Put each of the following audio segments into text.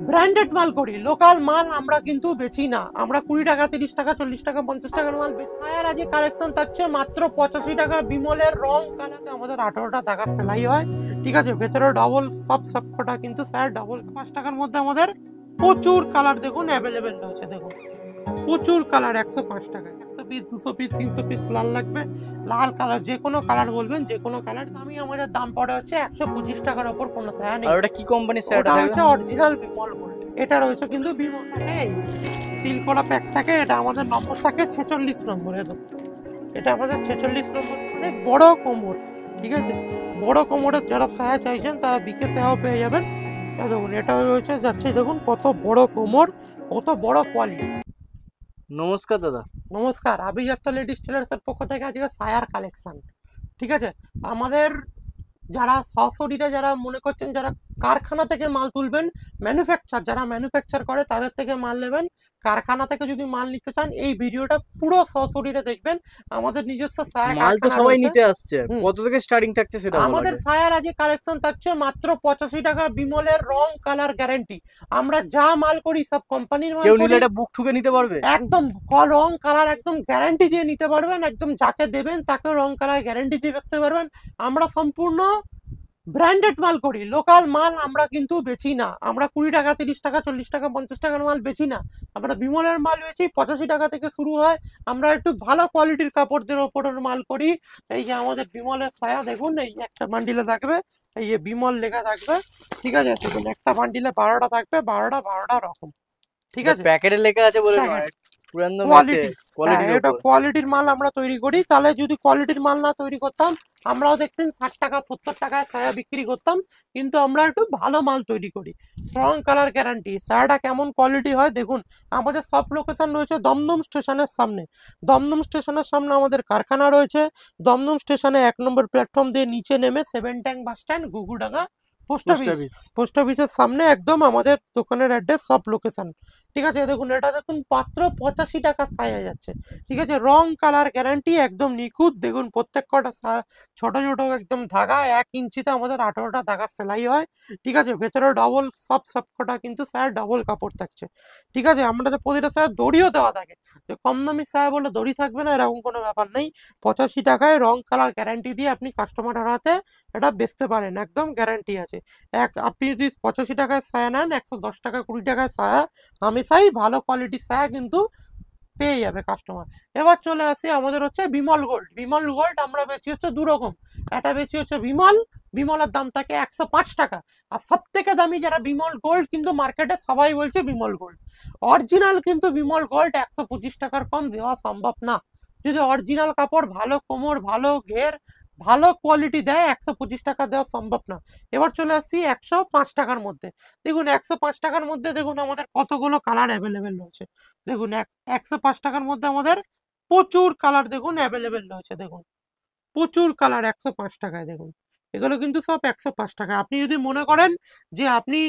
Branded মাল করি, local মাল আমরা কিন্তু বেচি না। আমরা 20 টাকা, 30 টাকা, 40 টাকা, 50 টাকার মাল বেচি। আর আজকে কালেকশন থাকছে মাত্র 85 টাকা। বিমলের রং কালারে আমাদের 18টা টাকা সেলাই হয়, ঠিক আছে। ভেতরে ডবল সব কটা কিন্তু স্যার ডবল। 5 টাকার মধ্যে আমাদের প্রচুর কালার দেখুন অ্যাভেলেবেল রয়েছে। দেখুন প্রচুর কালার 105 টাকায়। 100 পিস, 200 পিস, 300 পিস লাল লাগবে, লাল কালার যে কোনো কালার বলবেন, যে কোনো কালার। আমি আমাদের দাম পড়ে হচ্ছে 125 টাকার উপর কোনো ছায়া নেই। আর ওটা কি কোম্পানির ছায়াটা ওটা থাকবে? হচ্ছে অরিজিনাল বিমল গোল্ড। এটা রয়েছে কিন্তু বিমল থাকে, সিল করা প্যাক থাকে। এটা আমাদের নম্বর থাকে 46 নম্বর। এটা আমাদের 46 নম্বর। অনেক বড় কোমর, ঠিক আছে। বড় কোমরের যারা ছায়া চাইছেন তারা দিকে ছায়াও পেয়ে যাবেন। দেখুন এটা হচ্ছে যাচ্ছে, দেখুন কত বড় কোমর, কত বড় কোয়ালিটি। নমস্কার দাদা। নমস্কার, আভিজাত্য লেডিস টেলার্সের পক্ষ থেকে আজকে সায়ার কালেকশন, ঠিক আছে। আমাদের যারা সশরীরে যারা মনে করছেন যারা কারখানা থেকে মাল তুলবেন, যারা ম্যানুফ্যাকচার করে তাদের থেকে মাল নেবেন, কারখানা থেকে যদি মাল নিতে চান এই ভিডিওটা পুরো সশরীরে দেখবেন। আমাদের নিজস্ব সায়া মাল তো কারখানা সবাই রয়েছে। নিতে আসছে, কত থেকে স্টার্টিং থাকছে সেটা বলো আমাদের আগে। সায়ার আজকে কালেকশন থাকছে মাত্র 85 টাকা। বিমলের রং কালার গ্যারান্টি। আমরা যা মাল করি সব কোম্পানির মাল কেউ করি। নিলে এটা বুক ঠুকে নিতে পারবে? একদম রং কালার একদম গ্যারান্টি দিয়ে নিতে পারবেন। একদম যাকে দেবেন তাকে রং কালার গ্যারান্টি দিয়ে বেচতে পারবেন। আমরা সম্পূর্ণ ব্র্যান্ডেড মাল করি, লোকাল মাল আমরা কিন্তু বেচি না। আমরা 20 টাকা, 30 টাকা, 40 টাকা, 50 টাকার মাল বেচি না। আমরা বিমলের মাল বেচি 85 টাকা থেকে শুরু হয়। আমরা একটু ভালো কোয়ালিটির কাপড়দের ওপরের মাল করি। এই যে আমাদের বিমলের ছায়া দেখুন, এই একটা বান্ডিলে থাকবে, এই যে বিমল লেখা থাকবে, ঠিক আছে। দেখুন একটা বান্ডিলে 12টা থাকবে, 12টা রকম, ঠিক আছে। প্যাকেটে লেখা আছে বলে নয়, পুরানো কোয়ালিটি, কোয়ালিটির এটা উপর। কোয়ালিটির মাল আমরা তৈরি করি। তাহলে যদি কোয়ালিটির মাল না তৈরি করতাম, আমরাও দেখতেন 60 টাকা 70 টাকায় ছায়া বিক্রি করতাম। কিন্তু আমরা একটু ভালো মাল তৈরি করি, রং কালার গ্যারান্টি। ছায়াটা কেমন কোয়ালিটি হয় দেখুন। আমাদের সব লোকেশন রয়েছে দমদম স্টেশনের সামনে। দমদম স্টেশনের সামনে আমাদের কারখানা রয়েছে। দমদম স্টেশনে 1 নম্বর প্ল্যাটফর্ম দিয়ে নিচে নেমে 7 tank bus stand, Ghughudanga post office. Post অফিসের সামনে একদম আমাদের দোকানের অ্যাড্রেস, সব লোকেশন, ঠিক আছে। দেখুন এটা দেখুন মাত্র 85 টাকা ছায়া যাচ্ছে, ঠিক আছে। রং কালার গ্যারান্টি একদম নিখুঁত। দেখুন প্রত্যেক কটা ছোট ছোট একদম ধাগা 1 ইঞ্চিতে আমাদের 18টা ধাগা সেলাই হয়, ঠিক আছে। ভেতরে ডবল সব কটা কিন্তু স্যার ডবল কাপড় থাকছে, ঠিক আছে। আমাদের প্রতিটা স্যার দড়িও দেওয়া থাকে। যে কম দামি ছায়া বলে দড়ি থাকবে না এরকম কোনো ব্যাপার নেই। 85 টাকায় রং কালার গ্যারান্টি দিয়ে আপনি কাস্টমার হারাতে এটা বেচতে পারেন, একদম গ্যারান্টি আছে। আপনি যদি 85 টাকায় ছায়া নেন, 110 টাকা 20 টাকায় ছায়া হামেশাই ভালো কোয়ালিটির ছায়া কিন্তু পেয়ে যাবে কাস্টমার। এবার চলে আসি আমাদের হচ্ছে বিমল গোল্ড। বিমল গোল্ড আমরা বেচি হচ্ছে দু রকম। একটা বেচি হচ্ছে বিমলের দাম থাকে 105 টাকা। আর সব থেকে দামি যারা বিমল গোল্ড কিন্তু মার্কেটে সবাই বলছে বিমল গোল্ড। অরিজিনাল কিন্তু বিমল গোল্ড 125 টাকার কম দেওয়া সম্ভব না। যদি অরিজিনাল কাপড়, ভালো কোমর, ভালো ঘের, ভালো কোয়ালিটি দেয়, 125 টাকা দেওয়া সম্ভব না। এবার চলে আসছি 105 টাকার মধ্যে। দেখুন 105 টাকার মধ্যে দেখুন আমাদের কতগুলো কালার অ্যাভেলেবেল রয়েছে। দেখুন 105 টাকার মধ্যে আমাদের প্রচুর কালার দেখুন অ্যাভেলেবেল রয়েছে। দেখুন প্রচুর কালার 105 টাকায়। দেখুন এগুলো কিন্তু সব 105 টাকা। আপনি যদি মনে করেন যে আপনি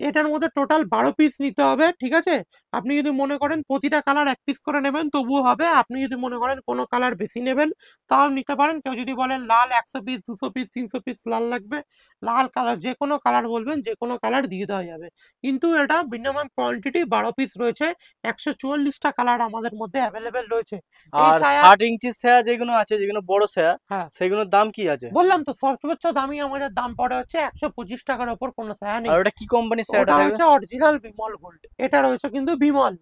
এটার মধ্যে টোটাল 12 পিস নিতে হবে, ঠিক আছে। আপনি যদি মনে করেন প্রতিটা কালার 1 পিস করে নেবেন তবুও হবে। আপনি যদি মনে করেন কোনো কালার বেশি নেবেন তাও নিতে পারেন। কেউ যদি বলেন লাল 100 পিস, 200 পিস, 300 পিস লাল লাগবে, লাল কালার যে কোনো কালার বলবেন, যে কোনো কালার দিয়ে দেওয়া যাবে। কিন্তু এটা মিনিমাম কোয়ান্টিটি 12 পিস রয়েছে। 144টা কালার আমাদের মধ্যে অ্যাভেলেবেল রয়েছে। এই আর ছায়া 60 ইঞ্চির ছায়া যেগুলো আছে, যেগুলো বড় ছায়া, হ্যাঁ সেগুলোর দাম কি আছে? বললাম তো সর্বোচ্চ দামি আমাদের দাম পড়ে হচ্ছে 125 টাকার ওপর কোনো ছায়া নেই। আর ওটা কি কোম্পানির ছায়াটা ওটা থাকবে? হচ্ছে অরিজিনাল বিমল গোল্ড। এটা রয়েছে কিন্তু বিমল,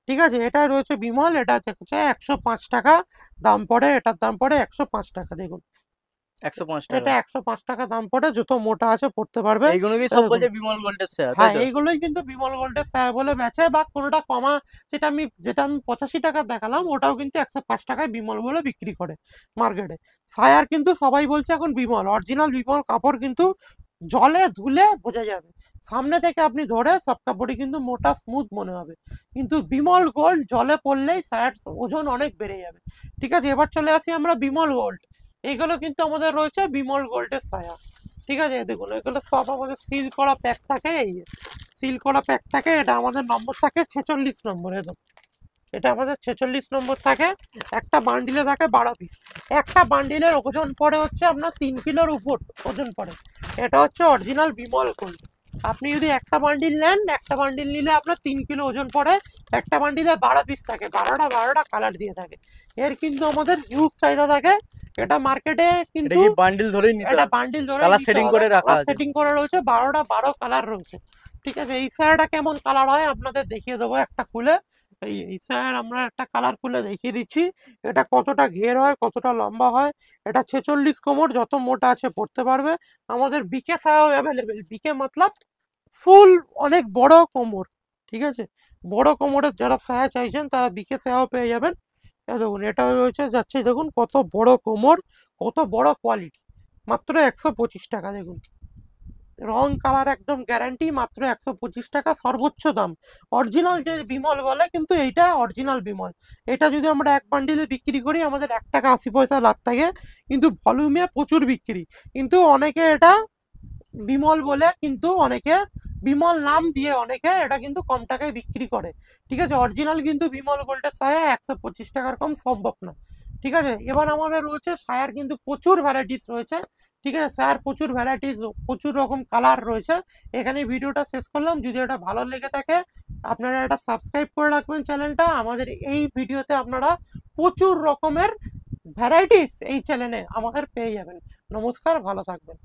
ঠিক আছে। এটা রয়েছে বিমল। এটা হচ্ছে 105 টাকা দাম পড়ে। এটার দাম পড়ে 105 টাকা। দেখুন 105 টাকা। এটা 105 টাকা দাম পড়ে। যত মোটা আছে পড়তে পারবে। এইগুলোকে সব বলছে বিমল গোল্ডের ছায়া, তাই হ্যাঁ তো? এইগুলোই কিন্তু বিমল গোল্ডের ছায়া বলে বেচে। বা কোনোটা কমা, যেটা আমি 85 টাকা দেখালাম ওটাও কিন্তু 105 টাকায় বিমল বলে বিক্রি করে মার্কেটে। ছায়ার কিন্তু সবাই বলছে এখন বিমল। অরিজিনাল বিমল কাপড় কিন্তু জলে ধুলে বোঝা যাবে। সামনে থেকে আপনি ধরে সব কাপড়ই কিন্তু মোটা স্মুথ মনে হবে। কিন্তু বিমল গোল্ড জলে পড়লেই ছায়ার ওজন অনেক বেড়ে যাবে, ঠিক আছে। এবার চলে আসি আমরা বিমল গোল্ড। এইগুলো কিন্তু আমাদের রয়েছে বিমল গোল্ডের ছায়া, ঠিক আছে। দেখুন এগুলো সব আমাদের সিল করা প্যাক থাকে। এই সিল করা প্যাক থাকে। এটা আমাদের নম্বর থাকে 46 নম্বর। এটা আমাদের 46 নম্বর থাকে। একটা বান্ডিলে থাকে 12 পিস। একটা বান্ডিলের ওজন পড়ে হচ্ছে আপনার 3 কিলোর উপর ওজন পড়ে। এটা হচ্ছে অরিজিনাল বিমল গোল্ড, আপনি যদি একটা বান্ডিল নেন, একটা বান্ডিল নিলে আপনার 3 কিলো ওজন পড়ে। একটা বান্ডিলে 12 পিস থাকে, 12টা কালার দিয়ে থাকে। এর কিন্তু আমাদের হিউজ চাহিদা থাকে। এটা মার্কেটে এটা কিন্তু কি বান্ডিল ধরেই নিতে এটা হবে? বান্ডিল ধরে কালার নিতে সেটিং হবে। করে রাখা কালার আছে। সেটিং করা রয়েছে, 12 কালার রয়েছে। ঠিক আছে, এই স্যারটা কেমন কালার হয় আপনাদের দেখিয়ে দেবো একটা খুলে। এই স্যার আমরা একটা কালার খুলে দেখিয়ে দিচ্ছি। এটা কতটা ঘের হয়, কতটা লম্বা হয়। এটা 46 কোমর, যত মোটা আছে পড়তে পারবে। আমাদের বিকে সায়াও অ্যাভেলেবেল। বিকে মতলব ফুল, অনেক বড় কোমর। ঠিক আছে, বড় কোমরের যারা সায়া চাইছেন তারা বিকে সায়াও পেয়ে যাবেন। দেখুন এটা হচ্ছে যাচ্ছে, দেখুন কত বড় কোমর, কত বড় কোয়ালিটি। মাত্র 125 টাকা। দেখুন রং কালার একদম গ্যারান্টি, মাত্র 125 টাকা সর্বোচ্চ দাম। অরিজিনাল যে বিমল বলে, কিন্তু এইটা অরিজিনাল বিমল। এটা যদি আমরা এক বান্ডিলে বিক্রি করি আমাদের 1 টাকা 80 পয়সা লাভ থাকে, কিন্তু ভলিউমে প্রচুর বিক্রি। কিন্তু অনেকে এটা বিমল বলে, কিন্তু অনেকে বিমল নাম দিয়ে অনেকে এটা কিন্তু কম টাকায় বিক্রি করে। ঠিক আছে, অরিজিনাল কিন্তু বিমল গোল্ডের সায়া 125 টাকার কম সম্ভব না। ঠিক আছে, এবার আমাদের রয়েছে সায়ার কিন্তু প্রচুর ভ্যারাইটিস রয়েছে। ঠিক আছে, সায়ার প্রচুর ভ্যারাইটিস, প্রচুর রকম কালার রয়েছে। এখানে ভিডিওটা শেষ করলাম। যদি এটা ভালো লেগে থাকে আপনারা এটা সাবস্ক্রাইব করে রাখবেন চ্যানেলটা। আমাদের এই ভিডিওতে আপনারা প্রচুর রকমের ভ্যারাইটিস এই চ্যানেলে আমাদের পেয়ে যাবেন। নমস্কার, ভালো থাকবেন।